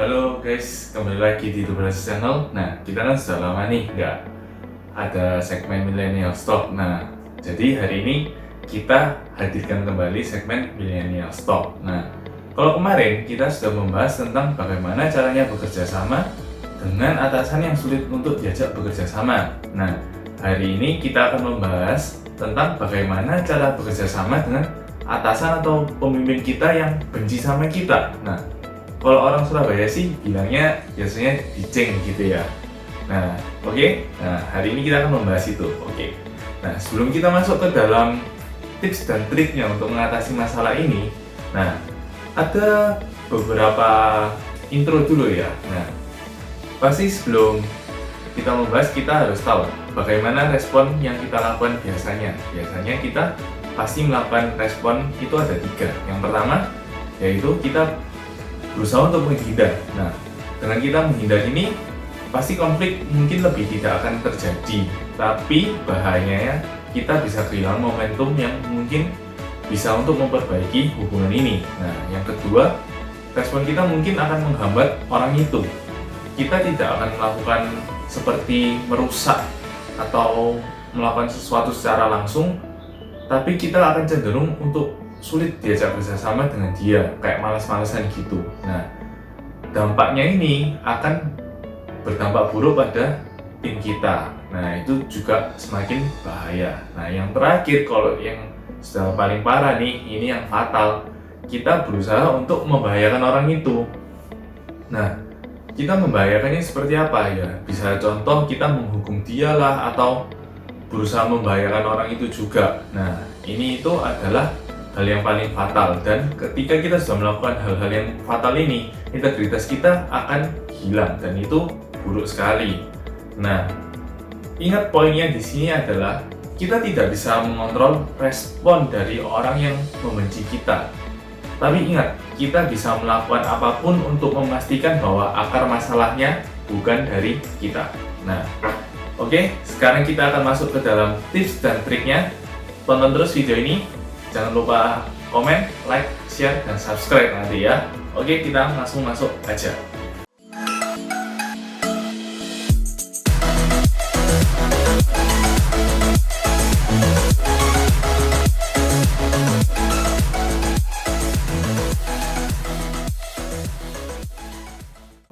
Halo guys, kembali lagi di Tubelas Channel. Nah, kita kan sudah lama nih nggak ada segmen Millennial Talk. Nah, jadi hari ini kita hadirkan kembali segmen Millennial Talk. Nah, kalau kemarin kita sudah membahas tentang bagaimana caranya bekerja sama dengan atasan yang sulit untuk diajak bekerja sama. Nah, hari ini kita akan membahas tentang bagaimana cara bekerja sama dengan atasan atau pemimpin kita yang benci sama kita. Nah, kalau orang Surabaya sih bilangnya biasanya diceng gitu ya. Nah, oke. Nah, hari ini kita akan membahas itu. Oke. Nah, sebelum kita masuk ke dalam tips dan triknya untuk mengatasi masalah ini, nah, ada beberapa intro dulu ya. Nah, pasti sebelum kita membahas, kita harus tahu bagaimana respon yang kita lakukan biasanya. Biasanya kita pasti melakukan respon itu ada 3. Yang pertama, yaitu kita berusaha untuk menghindar. Nah, dengan kita menghindar ini, pasti konflik mungkin lebih tidak akan terjadi. Tapi bahayanya kita bisa kehilangan momentum yang mungkin bisa untuk memperbaiki hubungan ini. Nah, yang kedua, respon kita mungkin akan menghambat orang itu. Kita tidak akan melakukan seperti merusak atau melakukan sesuatu secara langsung, tapi kita akan cenderung untuk sulit diajak bersama dengan dia, kayak malas-malasan gitu. Nah, dampaknya ini akan berdampak buruk pada tim kita. Nah, itu juga semakin bahaya. Nah, yang terakhir, kalau yang sudah paling parah nih, ini yang fatal. Kita berusaha untuk membahayakan orang itu. Nah, kita membahayakannya seperti apa ya? Bisa contoh kita menghukum dia lah, atau berusaha membahayakan orang itu juga. Nah, ini itu adalah hal yang paling fatal, dan ketika kita sudah melakukan hal-hal yang fatal ini, integritas kita akan hilang dan itu buruk sekali. Nah, ingat poinnya di sini adalah kita tidak bisa mengontrol respon dari orang yang membenci kita. Tapi ingat, kita bisa melakukan apapun untuk memastikan bahwa akar masalahnya bukan dari kita. Nah, oke, sekarang kita akan masuk ke dalam tips dan triknya. Tonton terus video ini. Jangan lupa komen, like, share, dan subscribe nanti ya. Oke, kita langsung masuk aja.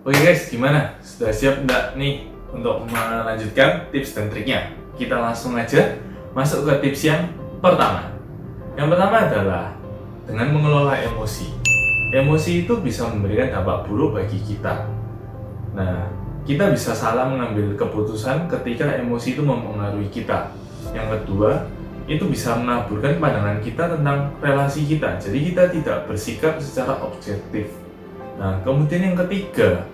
Oke guys, gimana? Sudah siap enggak nih untuk melanjutkan tips dan triknya? Kita langsung aja masuk ke tips yang pertama. Yang pertama adalah dengan mengelola emosi. Emosi itu bisa memberikan dampak buruk bagi kita. Nah, kita bisa salah mengambil keputusan ketika emosi itu mempengaruhi kita. Yang kedua, itu bisa menaburkan pandangan kita tentang relasi kita. Jadi kita tidak bersikap secara objektif. Nah, kemudian yang ketiga,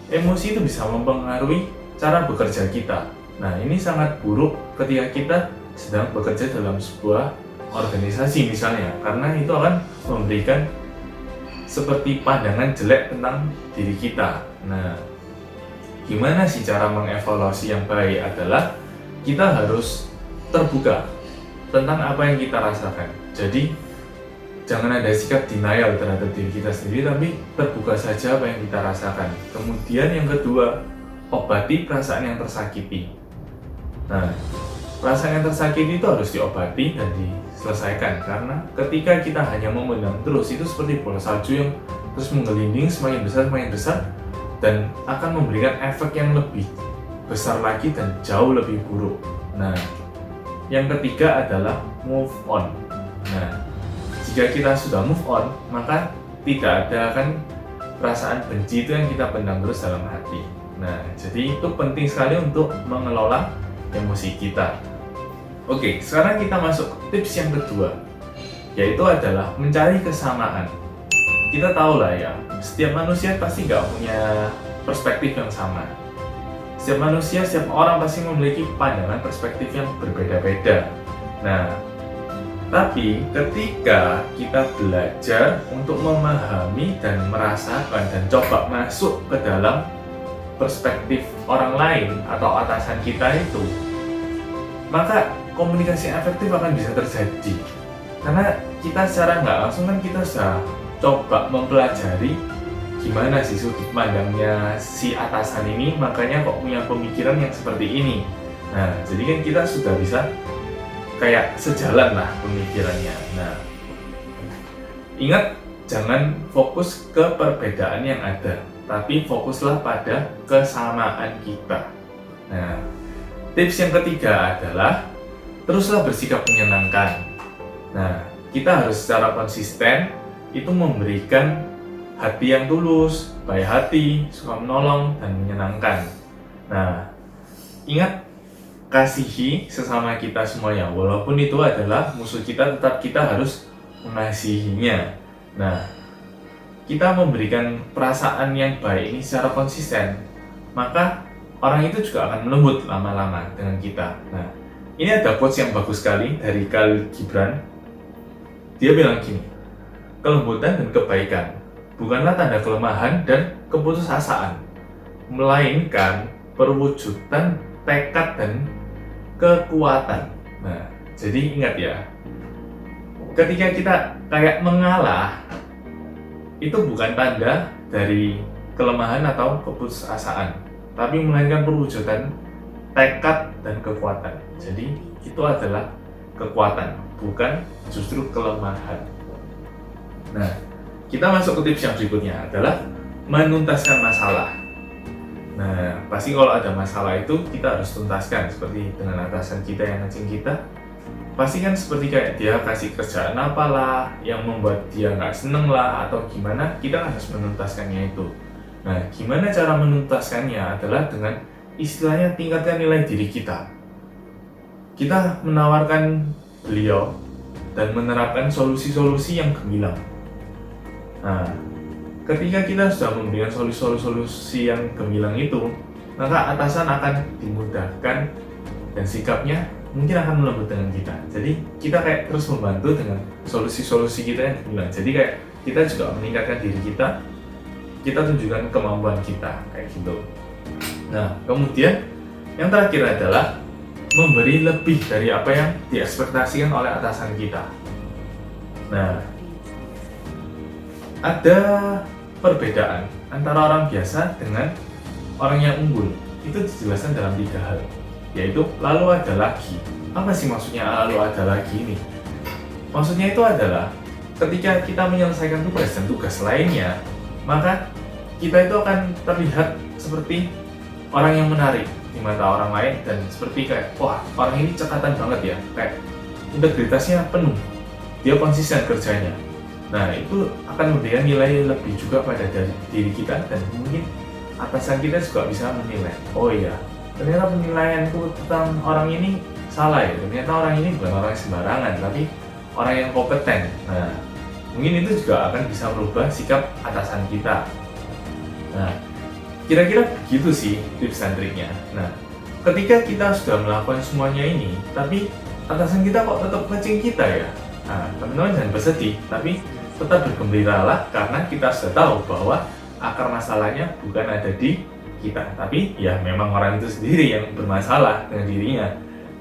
emosi itu bisa mempengaruhi cara bekerja kita. Nah, ini sangat buruk ketika kita sedang bekerja dalam sebuah organisasi misalnya, karena itu akan memberikan seperti pandangan jelek tentang diri kita. Nah, gimana sih cara mengevaluasi yang baik adalah kita harus terbuka tentang apa yang kita rasakan. Jadi jangan ada sikap denial terhadap diri kita sendiri, tapi terbuka saja apa yang kita rasakan. Kemudian yang kedua, obati perasaan yang tersakiti. Nah, perasaan yang tersakiti itu harus diobati dan diselesaikan, karena ketika kita hanya memendam terus, itu seperti bola salju yang terus menggelinding semakin besar, dan akan memberikan efek yang lebih besar lagi dan jauh lebih buruk. Nah, yang ketiga adalah move on. Nah, jika kita sudah move on, maka tidak ada kan perasaan benci itu yang kita pendam terus dalam hati. Nah, jadi itu penting sekali untuk mengelola emosi kita. Oke, sekarang kita masuk ke tips yang kedua, yaitu adalah mencari kesamaan. Kita tahu lah ya, setiap manusia pasti nggak punya perspektif yang sama. Setiap manusia, setiap orang pasti memiliki pandangan perspektif yang berbeda-beda. Nah, tapi ketika kita belajar untuk memahami dan merasakan dan coba masuk ke dalam perspektif orang lain atau atasan kita itu, maka komunikasi efektif akan bisa terjadi. Karena kita secara nggak langsung kan kita sudah coba mempelajari gimana sih sudut pandangnya si atasan ini, makanya kok punya pemikiran yang seperti ini. Nah, jadi kan kita sudah bisa kayak sejalan lah pemikirannya. Nah, ingat, jangan fokus ke perbedaan yang ada, tapi fokuslah pada kesamaan kita. Nah, tips yang ketiga adalah teruslah bersikap menyenangkan. Nah, kita harus secara konsisten itu memberikan hati yang tulus, baik hati, suka menolong, dan menyenangkan. Nah, ingat, kasihi sesama kita semuanya, walaupun itu adalah musuh kita, tetap kita harus mengasihinya. Nah, kita memberikan perasaan yang baik ini secara konsisten, maka orang itu juga akan melembut lama-lama dengan kita. Nah, ini ada quotes yang bagus sekali dari Khalil Gibran. Dia bilang gini, kelembutan dan kebaikan bukanlah tanda kelemahan dan keputusasaan, melainkan perwujudan tekad dan kekuatan. Nah, jadi ingat ya, ketika kita kayak mengalah, itu bukan tanda dari kelemahan atau keputusasaan, tapi melainkan perwujudan tekad dan kekuatan. Jadi itu adalah kekuatan, bukan justru kelemahan. Nah, kita masuk ke tips yang berikutnya adalah menuntaskan masalah. Nah, pasti kalau ada masalah itu kita harus tuntaskan, seperti dengan atasan kita yang ngeceng kita. Pasti kan seperti kayak dia kasih kerjaan apalah yang membuat dia nggak seneng lah atau gimana, kita harus menuntaskannya itu. Nah, gimana cara menuntaskannya adalah dengan istilahnya tingkatkan nilai diri kita. Kita menawarkan beliau dan menerapkan solusi-solusi yang gemilang. Nah, ketika kita sudah memberikan solusi-solusi yang gemilang itu, maka atasan akan dimudahkan dan sikapnya mungkin akan melembut dengan kita. Jadi kita kayak terus membantu dengan solusi-solusi kita yang gemilang. Jadi kayak kita juga meningkatkan diri kita tunjukkan kemampuan kita kayak gitu. Nah, kemudian yang terakhir adalah memberi lebih dari apa yang diekspektasikan oleh atasan kita. Nah, ada perbedaan antara orang biasa dengan orang yang unggul. Itu dijelaskan dalam 3 hal, yaitu lalu ada lagi. Apa sih maksudnya lalu ada lagi ini? Maksudnya itu adalah ketika kita menyelesaikan tugas dan tugas lainnya, maka kita itu akan terlihat seperti orang yang menarik di mata orang lain, dan seperti kayak, wah, orang ini cekatan banget ya, kayak integritasnya penuh, dia konsisten kerjanya. Nah, itu akan memberikan nilai lebih juga pada diri kita, dan mungkin atasan kita juga bisa menilai, oh iya, ternyata penilaianku tentang orang ini salah ya, ternyata orang ini bukan orang sembarangan, tapi orang yang kompeten. Nah, mungkin itu juga akan bisa merubah sikap atasan kita. Nah, kira-kira begitu sih tips dan triknya. Nah, ketika kita sudah melakukan semuanya ini, tapi atasan kita kok tetap ngeceng kita ya? Nah, teman-teman jangan bersedih, tapi tetap bergembiralah karena kita sudah tahu bahwa akar masalahnya bukan ada di kita, tapi ya memang orang itu sendiri yang bermasalah dengan dirinya.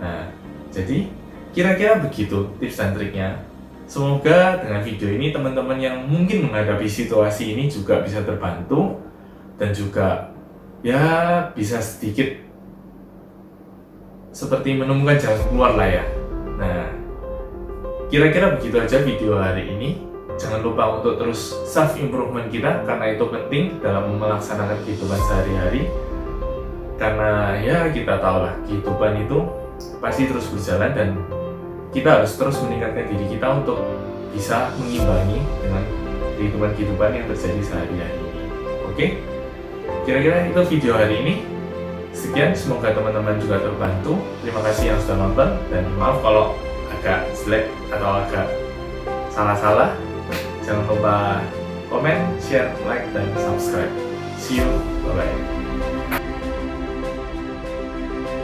Nah, jadi kira-kira begitu tips dan triknya. Semoga dengan video ini teman-teman yang mungkin menghadapi situasi ini juga bisa terbantu dan juga ya bisa sedikit seperti menemukan jalan keluar lah ya. Nah, kira-kira begitu aja video hari ini. Jangan lupa untuk terus self-improvement kita, karena itu penting dalam melaksanakan kehidupan sehari-hari. Karena ya kita tahu lah, kehidupan itu pasti terus berjalan dan kita harus terus meningkatkan diri kita untuk bisa mengimbangi dengan kehidupan-kehidupan yang terjadi sehari-hari. Oke? Kira-kira itu video hari ini. Sekian, semoga teman-teman juga terbantu. Terima kasih yang sudah nonton, dan maaf kalau agak jelek atau agak salah-salah. Jangan lupa komen, share, like, dan subscribe. See you, bye-bye.